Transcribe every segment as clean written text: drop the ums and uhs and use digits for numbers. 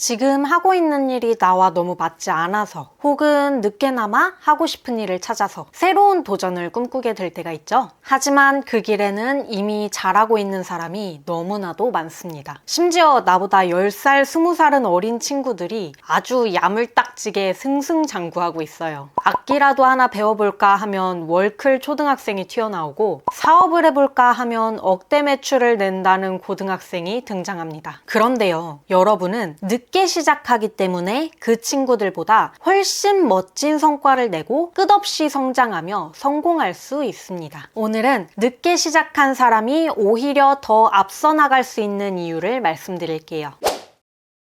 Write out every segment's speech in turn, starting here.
지금 하고 있는 일이 나와 너무 맞지 않아서 혹은 늦게나마 하고 싶은 일을 찾아서 새로운 도전을 꿈꾸게 될 때가 있죠. 하지만 그 길에는 이미 잘하고 있는 사람이 너무나도 많습니다. 심지어 나보다 10살, 20살은 어린 친구들이 아주 야물딱지게 승승장구하고 있어요. 악기라도 하나 배워볼까 하면 월클 초등학생이 튀어나오고 사업을 해볼까 하면 억대 매출을 낸다는 고등학생이 등장합니다. 그런데요, 여러분은 늦게 시작하기 때문에 그 친구들보다 훨씬 멋진 성과를 내고 끝없이 성장하며 성공할 수 있습니다. 오늘은 늦게 시작한 사람이 오히려 더 앞서 나갈 수 있는 이유를 말씀드릴게요.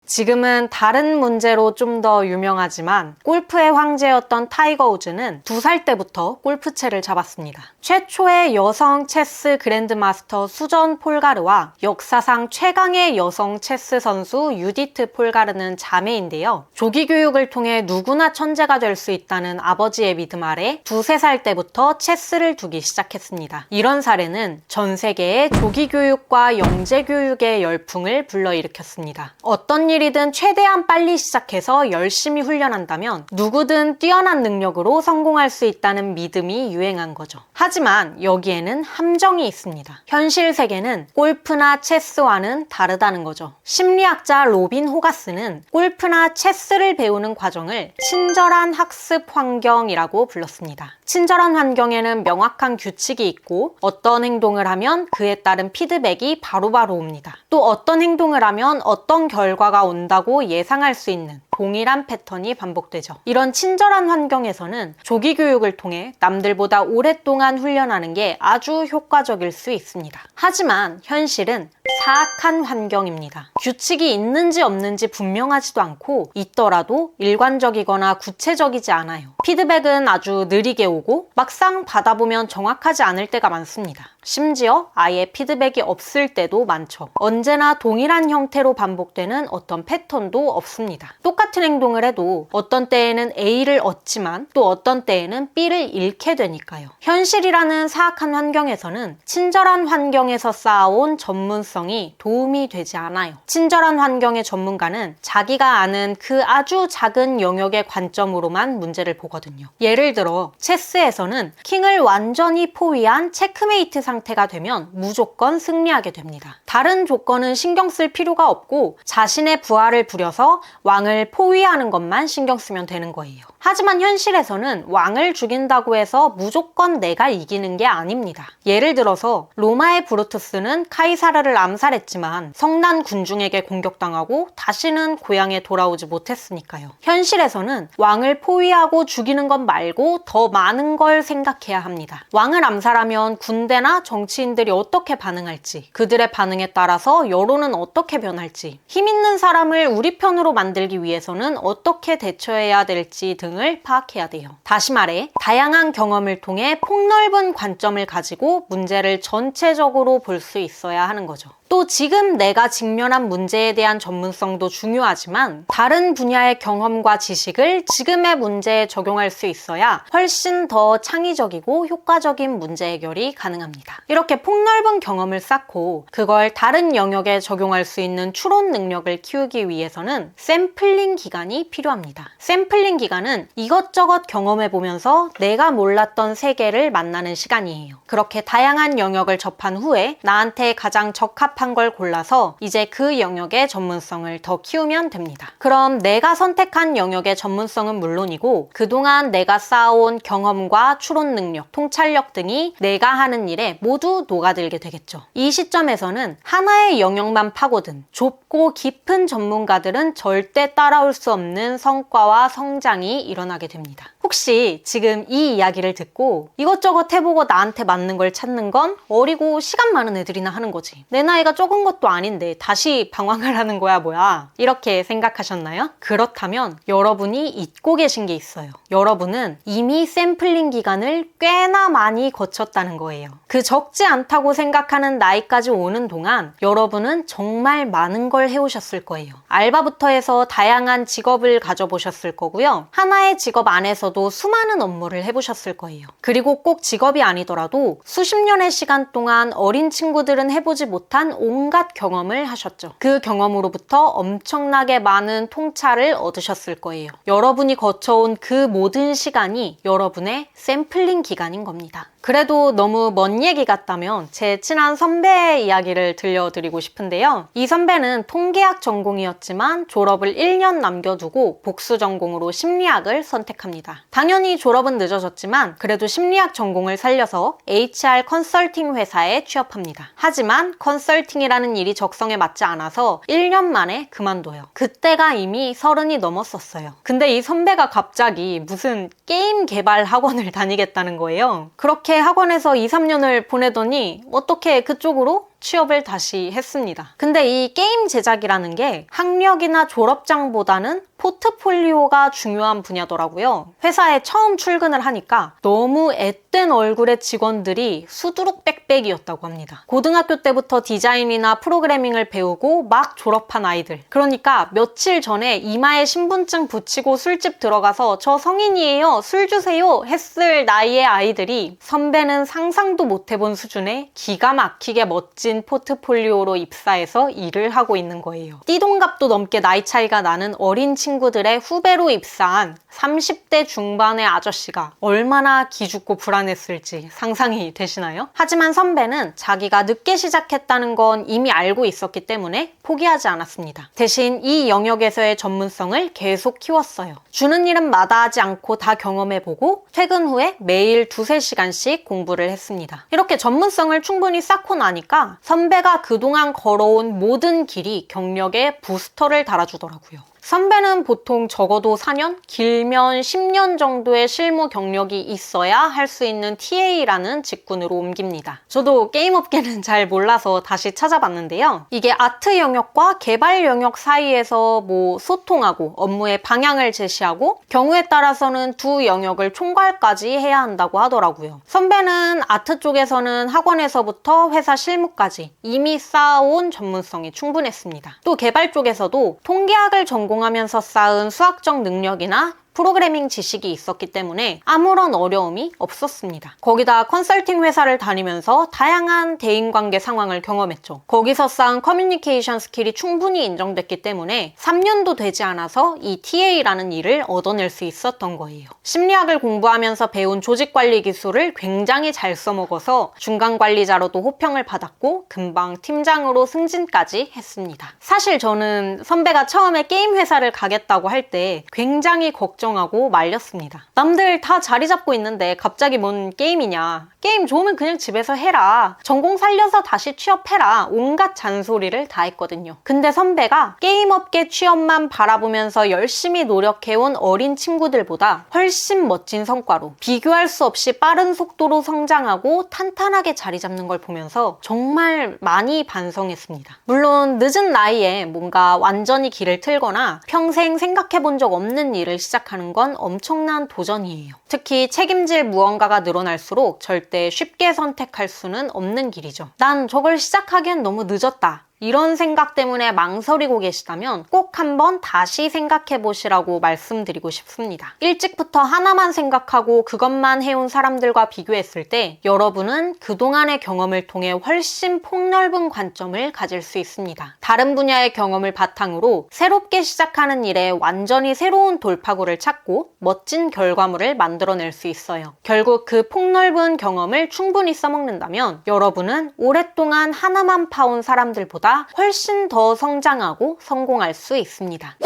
지금은 다른 문제로 좀 더 유명하지만 골프의 황제였던 타이거 우즈는 2살 때부터 골프채를 잡았습니다. 최초의 여성 체스 그랜드마스터 수전 폴가르와 역사상 최강의 여성 체스 선수 유디트 폴가르는 자매인데요. 조기 교육을 통해 누구나 천재가 될 수 있다는 아버지의 믿음 아래 2, 3살 때부터 체스를 두기 시작했습니다. 이런 사례는 전 세계의 조기 교육과 영재 교육의 열풍을 불러일으켰습니다. 어떤 일이든 최대한 빨리 시작해서 열심히 훈련한다면 누구든 뛰어난 능력으로 성공할 수 있다는 믿음이 유행한 거죠. 하지만 여기에는 함정이 있습니다. 현실 세계는 골프나 체스와는 다르다는 거죠. 심리학자 로빈 호가스는 골프나 체스를 배우는 과정을 친절한 학습 환경이라고 불렀습니다. 친절한 환경에는 명확한 규칙이 있고 어떤 행동을 하면 그에 따른 피드백이 바로바로 옵니다. 또 어떤 행동을 하면 어떤 결과가 온다고 예상할 수 있는 동일한 패턴이 반복되죠. 이런 친절한 환경에서는 조기 교육을 통해 남들보다 오랫동안 훈련하는 게 아주 효과적일 수 있습니다. 하지만 현실은 사악한 환경입니다. 규칙이 있는지 없는지 분명하지도 않고 있더라도 일관적이거나 구체적이지 않아요. 피드백은 아주 느리게 오고 막상 받아보면 정확하지 않을 때가 많습니다. 심지어 아예 피드백이 없을 때도 많죠. 언제나 동일한 형태로 반복되는 어떤 패턴도 없습니다. 똑같은 행동을 해도 어떤 때에는 A를 얻지만 또 어떤 때에는 B를 잃게 되니까요. 현실이라는 사악한 환경에서는 친절한 환경에서 쌓아온 전문성이 도움이 되지 않아요. 친절한 환경의 전문가는 자기가 아는 그 아주 작은 영역의 관점으로만 문제를 보거든요. 예를 들어 체스에서는 킹을 완전히 포위한 체크메이트 상태가 되면 무조건 승리하게 됩니다. 다른 조건은 신경 쓸 필요가 없고 자신의 부하를 부려서 왕을 포위하는 것만 신경 쓰면 되는 거예요. 하지만 현실에서는 왕을 죽인다고 해서 무조건 내가 이기는 게 아닙니다. 예를 들어서 로마의 브루투스는 카이사르를 암살했지만 성난 군중에게 공격당하고 다시는 고향에 돌아오지 못했으니까요. 현실에서는 왕을 포위하고 죽이는 것 말고 더 많은 걸 생각해야 합니다. 왕을 암살하면 군대나 정치인들이 어떻게 반응할지, 그들의 반응에 따라서 여론은 어떻게 변할지, 힘 있는 사람을 우리 편으로 만들기 위해서는 어떻게 대처해야 될지 등을 파악해야 돼요. 다시 말해 다양한 경험을 통해 폭넓은 관점을 가지고 문제를 전체적으로 볼 수 있어야 하는 거죠. 또 지금 내가 직면한 문제에 대한 전문성도 중요하지만 다른 분야의 경험과 지식을 지금의 문제에 적용할 수 있어야 훨씬 더 창의적이고 효과적인 문제 해결이 가능합니다. 이렇게 폭넓은 경험을 쌓고 그걸 다른 영역에 적용할 수 있는 추론 능력을 키우기 위해서는 샘플링 기간이 필요합니다. 샘플링 기간은 이것저것 경험해보면서 내가 몰랐던 세계를 만나는 시간이에요. 그렇게 다양한 영역을 접한 후에 나한테 가장 적합한 걸 골라서 이제 그 영역의 전문성을 더 키우면 됩니다. 그럼 내가 선택한 영역의 전문성은 물론이고 그동안 내가 쌓아온 경험과 추론 능력, 통찰력 등이 내가 하는 일에 모두 녹아들게 되겠죠. 이 시점에서는 하나의 영역만 파고든 좁고 깊은 전문가들은 절대 따라올 수 없는 성과와 성장이 일어나게 됩니다. 혹시 지금 이 이야기를 듣고 이것저것 해보고 나한테 맞는 걸 찾는 건 어리고 시간 많은 애들이나 하는 거지. 내 나이가 적은 것도 아닌데 다시 방황을 하는 거야 뭐야, 이렇게 생각하셨나요? 그렇다면 여러분이 잊고 계신 게 있어요. 여러분은 이미 샘플링 기간을 꽤나 많이 거쳤다는 거예요. 그 적지 않다고 생각하는 나이까지 오는 동안 여러분은 정말 많은 걸 해오셨을 거예요. 알바부터 해서 다양한 직업을 가져보셨을 거고요. 하나의 직업 안에서도 수많은 업무를 해보셨을 거예요. 그리고 꼭 직업이 아니더라도 수십 년의 시간 동안 어린 친구들은 해보지 못한 온갖 경험을 하셨죠. 그 경험으로부터 엄청나게 많은 통찰을 얻으셨을 거예요. 여러분이 거쳐온 그 모든 시간이 여러분의 샘플링 기간인 겁니다. 그래도 너무 먼 얘기 같다면 제 친한 선배의 이야기를 들려드리고 싶은데요. 이 선배는 통계학 전공이었지만 졸업을 1년 남겨두고 복수 전공으로 심리학을 선택합니다. 당연히 졸업은 늦어졌지만 그래도 심리학 전공을 살려서 HR 컨설팅 회사에 취업합니다. 하지만 컨설팅이라는 일이 적성에 맞지 않아서 1년 만에 그만둬요. 그때가 이미 30이 넘었었어요. 근데 이 선배가 갑자기 무슨 게임 개발 학원을 다니겠다는 거예요. 그렇게 학원에서 2, 3년을 보내더니 어떻게 그쪽으로 취업을 다시 했습니다. 근데 이 게임 제작이라는 게 학력이나 졸업장보다는 포트폴리오가 중요한 분야더라고요. 회사에 처음 출근을 하니까 너무 앳된 얼굴의 직원들이 수두룩 빽빽이었다고 합니다. 고등학교 때부터 디자인이나 프로그래밍을 배우고 막 졸업한 아이들. 그러니까 며칠 전에 이마에 신분증 붙이고 술집 들어가서 저 성인이에요, 술 주세요 했을 나이의 아이들이 선배는 상상도 못 해본 수준의 기가 막히게 멋진 포트폴리오로 입사해서 일을 하고 있는 거예요. 띠동갑도 넘게 나이 차이가 나는 어린 친구들의 후배로 입사한 30대 중반의 아저씨가 얼마나 기죽고 불안했을지 상상이 되시나요? 하지만 선배는 자기가 늦게 시작했다는 건 이미 알고 있었기 때문에 포기하지 않았습니다. 대신 이 영역에서의 전문성을 계속 키웠어요. 주는 일은 마다하지 않고 다 경험해보고 퇴근 후에 매일 2-3시간씩 공부를 했습니다. 이렇게 전문성을 충분히 쌓고 나니까 선배가 그동안 걸어온 모든 길이 경력에 부스터를 달아주더라고요. 선배는 보통 적어도 4년, 길면 10년 정도의 실무 경력이 있어야 할 수 있는 TA라는 직군으로 옮깁니다. 저도 게임업계는 잘 몰라서 다시 찾아봤는데요. 이게 아트 영역과 개발 영역 사이에서 소통하고 업무의 방향을 제시하고 경우에 따라서는 두 영역을 총괄까지 해야 한다고 하더라고요. 선배는 아트 쪽에서는 학원에서부터 회사 실무까지 이미 쌓아온 전문성이 충분했습니다. 또 개발 쪽에서도 통계학을 전공하면서 쌓은 수학적 능력이나 프로그래밍 지식이 있었기 때문에 아무런 어려움이 없었습니다. 거기다 컨설팅 회사를 다니면서 다양한 대인관계 상황을 경험했죠. 거기서 쌓은 커뮤니케이션 스킬이 충분히 인정됐기 때문에 3년도 되지 않아서 이 TA라는 일을 얻어낼 수 있었던 거예요. 심리학을 공부하면서 배운 조직관리 기술을 굉장히 잘 써먹어서 중간관리자로도 호평을 받았고 금방 팀장으로 승진까지 했습니다. 사실 저는 선배가 처음에 게임 회사를 가겠다고 할 때 굉장히 걱정하고 말렸습니다. 남들 다 자리 잡고 있는데 갑자기 뭔 게임이냐. 게임 좋으면 그냥 집에서 해라. 전공 살려서 다시 취업해라. 온갖 잔소리를 다 했거든요. 근데 선배가 게임업계 취업만 바라보면서 열심히 노력해온 어린 친구들보다 훨씬 멋진 성과로 비교할 수 없이 빠른 속도로 성장하고 탄탄하게 자리 잡는 걸 보면서 정말 많이 반성했습니다. 물론 늦은 나이에 뭔가 완전히 길을 틀거나 평생 생각해 본 적 없는 일을 시작하는 건 엄청난 도전이에요. 특히 책임질 무언가가 늘어날수록 절대 쉽게 선택할 수는 없는 길이죠. 난 저걸 시작하기엔 너무 늦었다. 이런 생각 때문에 망설이고 계시다면 꼭 한번 다시 생각해 보시라고 말씀드리고 싶습니다. 일찍부터 하나만 생각하고 그것만 해온 사람들과 비교했을 때 여러분은 그동안의 경험을 통해 훨씬 폭넓은 관점을 가질 수 있습니다. 다른 분야의 경험을 바탕으로 새롭게 시작하는 일에 완전히 새로운 돌파구를 찾고 멋진 결과물을 만들어낼 수 있어요. 결국 그 폭넓은 경험을 충분히 써먹는다면 여러분은 오랫동안 하나만 파온 사람들보다 훨씬 더 성장하고 성공할 수 있습니다.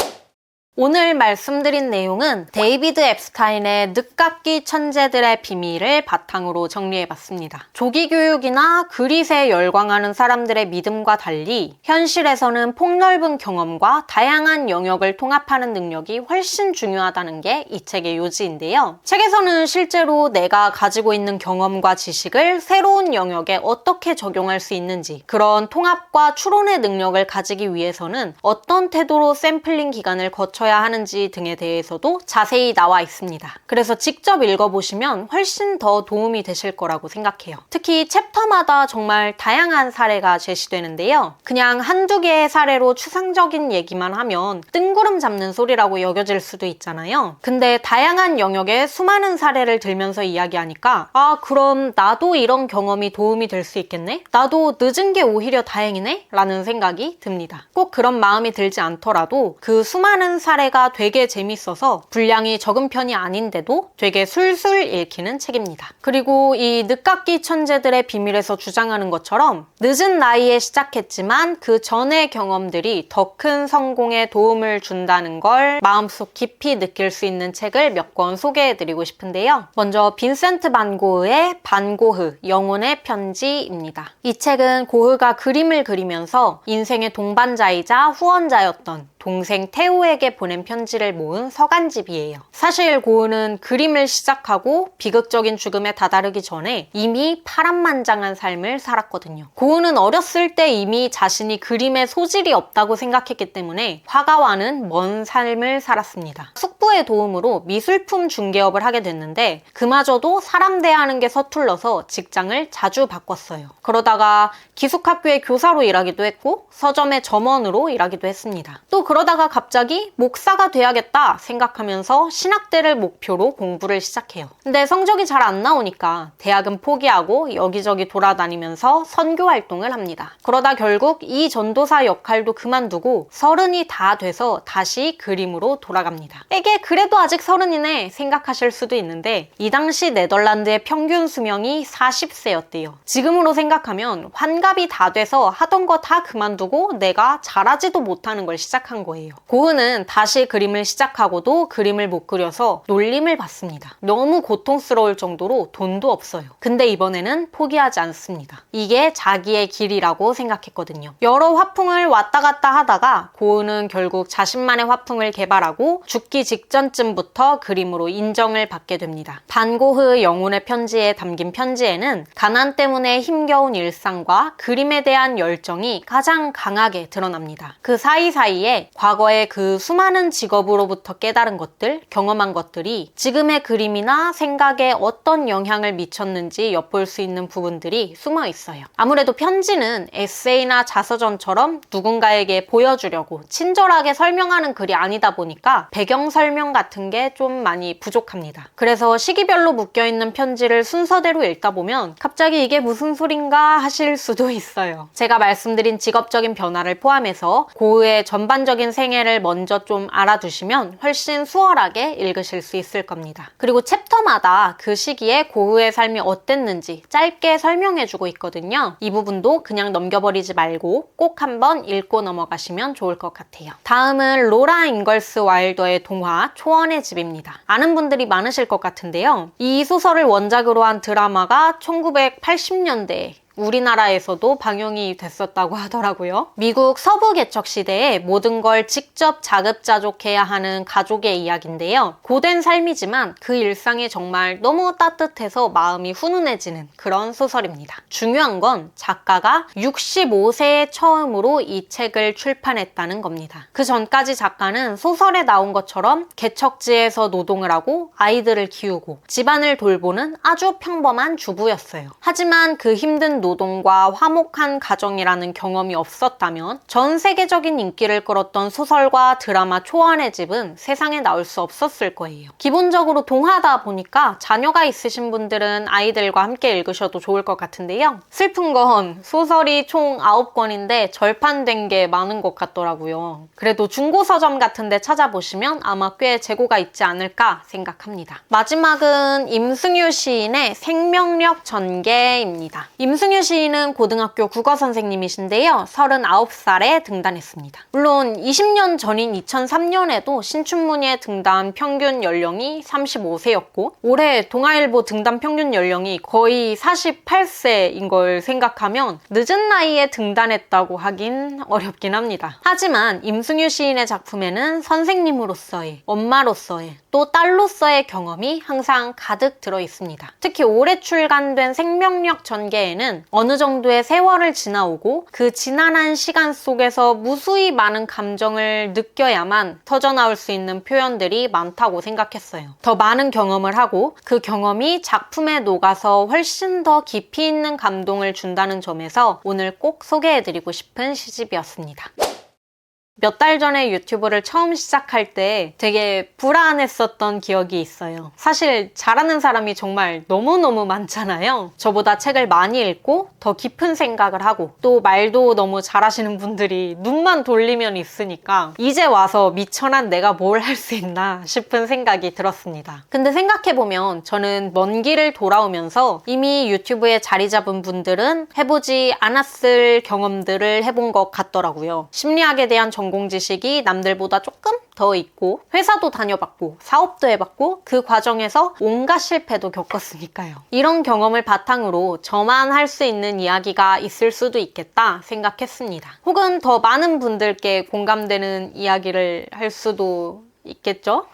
오늘 말씀드린 내용은 데이비드 앱스타인의 늦깎이 천재들의 비밀을 바탕으로 정리해봤습니다. 조기교육이나 그릿에 열광하는 사람들의 믿음과 달리 현실에서는 폭넓은 경험과 다양한 영역을 통합하는 능력이 훨씬 중요하다는 게 이 책의 요지인데요. 책에서는 실제로 내가 가지고 있는 경험과 지식을 새로운 영역에 어떻게 적용할 수 있는지, 그런 통합과 추론의 능력을 가지기 위해서는 어떤 태도로 샘플링 기간을 거쳐 하셔야 하는지 등에 대해서도 자세히 나와 있습니다. 그래서 직접 읽어보시면 훨씬 더 도움이 되실 거라고 생각해요. 특히 챕터마다 정말 다양한 사례가 제시되는데요. 그냥 한두 개의 사례로 추상적인 얘기만 하면 뜬구름 잡는 소리라고 여겨질 수도 있잖아요. 근데 다양한 영역의 수많은 사례를 들면서 이야기하니까 그럼 나도 이런 경험이 도움이 될 수 있겠네? 나도 늦은 게 오히려 다행이네? 라는 생각이 듭니다. 꼭 그런 마음이 들지 않더라도 그 수많은 사례가 되게 재밌어서 분량이 적은 편이 아닌데도 되게 술술 읽히는 책입니다. 그리고 이 늦깎이 천재들의 비밀에서 주장하는 것처럼 늦은 나이에 시작했지만 그 전의 경험들이 더 큰 성공에 도움을 준다는 걸 마음속 깊이 느낄 수 있는 책을 몇 권 소개해드리고 싶은데요. 먼저 빈센트 반 고흐의 반 고흐, 영혼의 편지입니다. 이 책은 고흐가 그림을 그리면서 인생의 동반자이자 후원자였던 동생 테오에게 보낸 편지를 모은 서간집이에요. 사실 고흐는 그림을 시작하고 비극적인 죽음에 다다르기 전에 이미 파란만장한 삶을 살았거든요. 고흐는 어렸을 때 이미 자신이 그림에 소질이 없다고 생각했기 때문에 화가와는 먼 삶을 살았습니다. 숙부의 도움으로 미술품 중개업을 하게 됐는데 그마저도 사람 대하는 게 서툴러서 직장을 자주 바꿨어요. 그러다가 기숙학교의 교사로 일하기도 했고 서점의 점원으로 일하기도 했습니다. 또 그러다가 갑자기 목사가 돼야겠다 생각하면서 신학대를 목표로 공부를 시작해요. 근데 성적이 잘 안 나오니까 대학은 포기하고 여기저기 돌아다니면서 선교 활동을 합니다. 그러다 결국 이 전도사 역할도 그만두고 30이 다 돼서 다시 그림으로 돌아갑니다. 이게 그래도 아직 30이네 생각하실 수도 있는데 이 당시 네덜란드의 평균 수명이 40세였대요. 지금으로 생각하면 환갑이 다 돼서 하던 거 다 그만두고 내가 잘하지도 못하는 걸 시작한 거예요. 고흐는 다시 그림을 시작하고도 그림을 못 그려서 놀림을 받습니다. 너무 고통스러울 정도로 돈도 없어요. 근데 이번에는 포기하지 않습니다. 이게 자기의 길이라고 생각했거든요. 여러 화풍을 왔다 갔다 하다가 고흐는 결국 자신만의 화풍을 개발하고 죽기 직전쯤부터 그림으로 인정을 받게 됩니다. 반 고흐 영혼의 편지에 담긴 편지에는 가난 때문에 힘겨운 일상과 그림에 대한 열정이 가장 강하게 드러납니다. 그 사이사이에 과거의 그 수많은 직업으로부터 깨달은 것들, 경험한 것들이 지금의 그림이나 생각에 어떤 영향을 미쳤는지 엿볼 수 있는 부분들이 숨어 있어요. 아무래도 편지는 에세이나 자서전처럼 누군가에게 보여주려고 친절하게 설명하는 글이 아니다 보니까 배경 설명 같은 게 좀 많이 부족합니다. 그래서 시기별로 묶여있는 편지를 순서대로 읽다 보면 갑자기 이게 무슨 소린가 하실 수도 있어요. 제가 말씀드린 직업적인 변화를 포함해서 고흐의 전반적인 생애를 먼저 좀 알아두시면 훨씬 수월하게 읽으실 수 있을 겁니다. 그리고 챕터마다 그 시기에 고흐의 삶이 어땠는지 짧게 설명해주고 있거든요. 이 부분도 그냥 넘겨버리지 말고 꼭 한번 읽고 넘어가시면 좋을 것 같아요. 다음은 로라 잉걸스 와일더의 동화 초원의 집입니다. 아는 분들이 많으실 것 같은데요. 이 소설을 원작으로 한 드라마가 1980년대에 우리나라에서도 방영이 됐었다고 하더라고요. 미국 서부 개척 시대에 모든 걸 직접 자급자족해야 하는 가족의 이야기인데요. 고된 삶이지만 그 일상이 정말 너무 따뜻해서 마음이 훈훈해지는 그런 소설입니다. 중요한 건 작가가 65세에 처음으로 이 책을 출판했다는 겁니다. 그 전까지 작가는 소설에 나온 것처럼 개척지에서 노동을 하고 아이들을 키우고 집안을 돌보는 아주 평범한 주부였어요. 하지만 그 힘든 노동과 화목한 가정이라는 경험이 없었다면 전 세계적인 인기를 끌었던 소설과 드라마 초원의 집은 세상에 나올 수 없었을 거예요. 기본적으로 동화다 보니까 자녀가 있으신 분들은 아이들과 함께 읽으셔도 좋을 것 같은데요. 슬픈 건 소설이 총 9권인데 절판된 게 많은 것 같더라고요. 그래도 중고서점 같은 데 찾아보시면 아마 꽤 재고가 있지 않을까 생각합니다. 마지막은 임승유 시인의 생명력 전개입니다. 임승유 시인은 고등학교 국어 선생님이신데요. 39살에 등단했습니다. 물론 20년 전인 2003년에도 신춘문예 등단 평균 연령이 35세였고 올해 동아일보 등단 평균 연령이 거의 48세인 걸 생각하면 늦은 나이에 등단했다고 하긴 어렵긴 합니다. 하지만 임승유 시인의 작품에는 선생님으로서의, 엄마로서의, 또 딸로서의 경험이 항상 가득 들어 있습니다. 특히 올해 출간된 생명력 전개에는 어느 정도의 세월을 지나오고 그 지난한 시간 속에서 무수히 많은 감정을 느껴야만 터져나올 수 있는 표현들이 많다고 생각했어요. 더 많은 경험을 하고 그 경험이 작품에 녹아서 훨씬 더 깊이 있는 감동을 준다는 점에서 오늘 꼭 소개해드리고 싶은 시집이었습니다. 몇 달 전에 유튜브를 처음 시작할 때 되게 불안했었던 기억이 있어요. 사실 잘하는 사람이 정말 너무너무 많잖아요. 저보다 책을 많이 읽고 더 깊은 생각을 하고 또 말도 너무 잘하시는 분들이 눈만 돌리면 있으니까 이제 와서 미천한 내가 뭘 할 수 있나 싶은 생각이 들었습니다. 근데 생각해보면 저는 먼 길을 돌아오면서 이미 유튜브에 자리 잡은 분들은 해보지 않았을 경험들을 해본 것 같더라고요. 심리학에 대한 전공 지식이 남들보다 조금 더 있고 회사도 다녀봤고 사업도 해봤고 그 과정에서 온갖 실패도 겪었으니까요. 이런 경험을 바탕으로 저만 할 수 있는 이야기가 있을 수도 있겠다 생각했습니다. 혹은 더 많은 분들께 공감되는 이야기를 할 수도 있겠죠?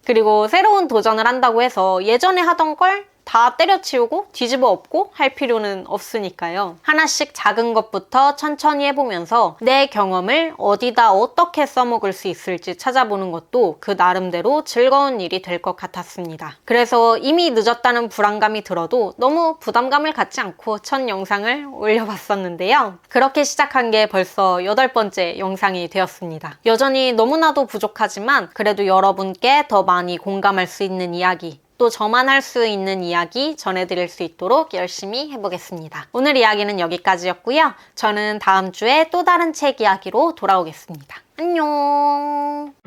그리고 새로운 도전을 한다고 해서 예전에 하던 걸 다 때려치우고 뒤집어 엎고 할 필요는 없으니까요. 하나씩 작은 것부터 천천히 해보면서 내 경험을 어디다 어떻게 써먹을 수 있을지 찾아보는 것도 그 나름대로 즐거운 일이 될 것 같았습니다. 그래서 이미 늦었다는 불안감이 들어도 너무 부담감을 갖지 않고 첫 영상을 올려봤었는데요. 그렇게 시작한 게 벌써 8번째 영상이 되었습니다. 여전히 너무나도 부족하지만 그래도 여러분께 더 많이 공감할 수 있는 이야기, 또 저만 할 수 있는 이야기 전해드릴 수 있도록 열심히 해보겠습니다. 오늘 이야기는 여기까지였고요. 저는 다음 주에 또 다른 책 이야기로 돌아오겠습니다. 안녕!